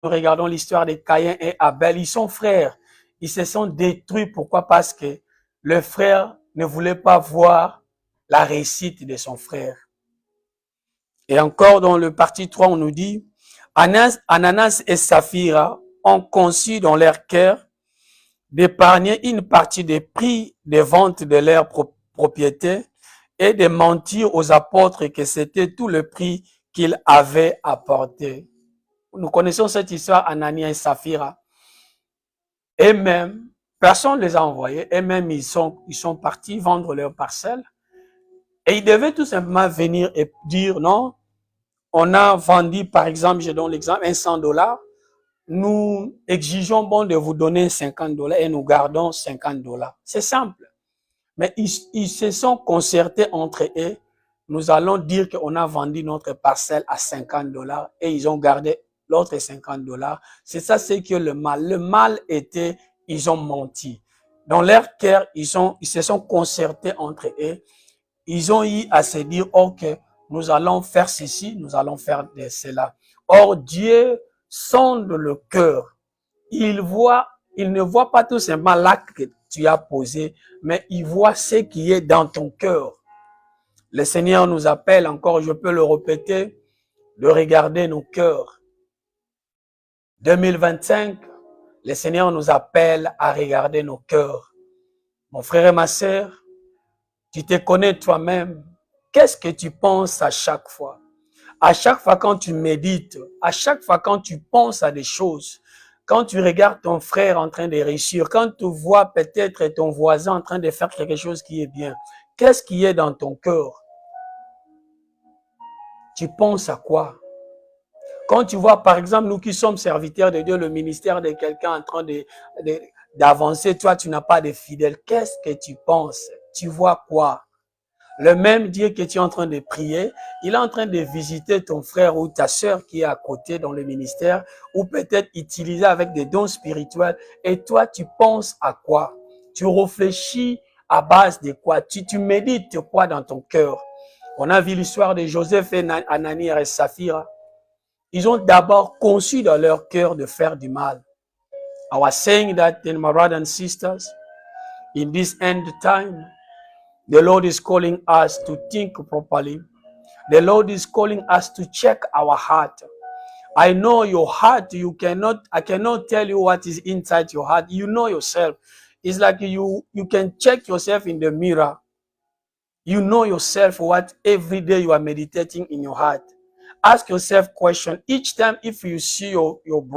nous regardons l'histoire de Caïn et Abel, ils sont frères. Ils se sont détruits. Pourquoi? Parce que le frère ne voulait pas voir la réussite de son frère. Et encore dans le partie 3, on nous dit, Ananas et Saphira ont conçu dans leur cœur d'épargner une partie des prix des ventes de leurs propriétés et de mentir aux apôtres que c'était tout le prix qu'ils avaient apporté. Nous connaissons cette histoire, Ananias et Saphira. Et même, personne ne les a envoyés. Et même, ils sont partis vendre leurs parcelles. Et ils devaient tout simplement venir et dire, non, on a vendu, par exemple, je donne l'exemple, $100. Nous exigeons bon de vous donner $50 et nous gardons $50. C'est simple. Mais ils se sont concertés entre eux. Nous allons dire qu'on a vendu notre parcelle à $50 et ils ont gardé l'autre $50. C'est ça, c'est que le mal. Le mal était, ils ont menti. Dans leur cœur, ils se sont concertés entre eux. Ils ont eu à se dire, ok, nous allons faire ceci, nous allons faire cela. Or, Dieu sonde le cœur. Il ne voit pas tout simplement l'acte que tu as posé, mais il voit ce qui est dans ton cœur. Le Seigneur nous appelle encore, je peux le répéter, de regarder nos cœurs. 2025, le Seigneur nous appelle à regarder nos cœurs. Mon frère et ma sœur, tu te connais toi-même. Qu'est-ce que tu penses à chaque fois? À chaque fois quand tu médites, à chaque fois quand tu penses à des choses, quand tu regardes ton frère en train de réussir, quand tu vois peut-être ton voisin en train de faire quelque chose qui est bien, qu'est-ce qui est dans ton cœur? Tu penses à quoi? Quand tu vois, par exemple, nous qui sommes serviteurs de Dieu, le ministère de quelqu'un en train d'avancer, toi, tu n'as pas de fidèles, qu'est-ce que tu penses? Tu vois quoi? Le même Dieu que tu es en train de prier, il est en train de visiter ton frère ou ta sœur qui est à côté dans le ministère, ou peut-être utiliser avec des dons spirituels. Et toi, tu penses à quoi? Tu réfléchis à base de quoi? Tu médites quoi dans ton cœur? On a vu l'histoire de Joseph et Ananias et Saphira. Ils ont d'abord conçu dans leur cœur de faire du mal. I was saying that in my brothers and sisters, in this end time, the Lord is calling us to think properly. The Lord is calling us to check our heart. I know your heart. I cannot tell you what is inside your heart. You know yourself. It's like you can check yourself in the mirror. You know yourself what every day you are meditating in your heart. Ask yourself question each time if you see your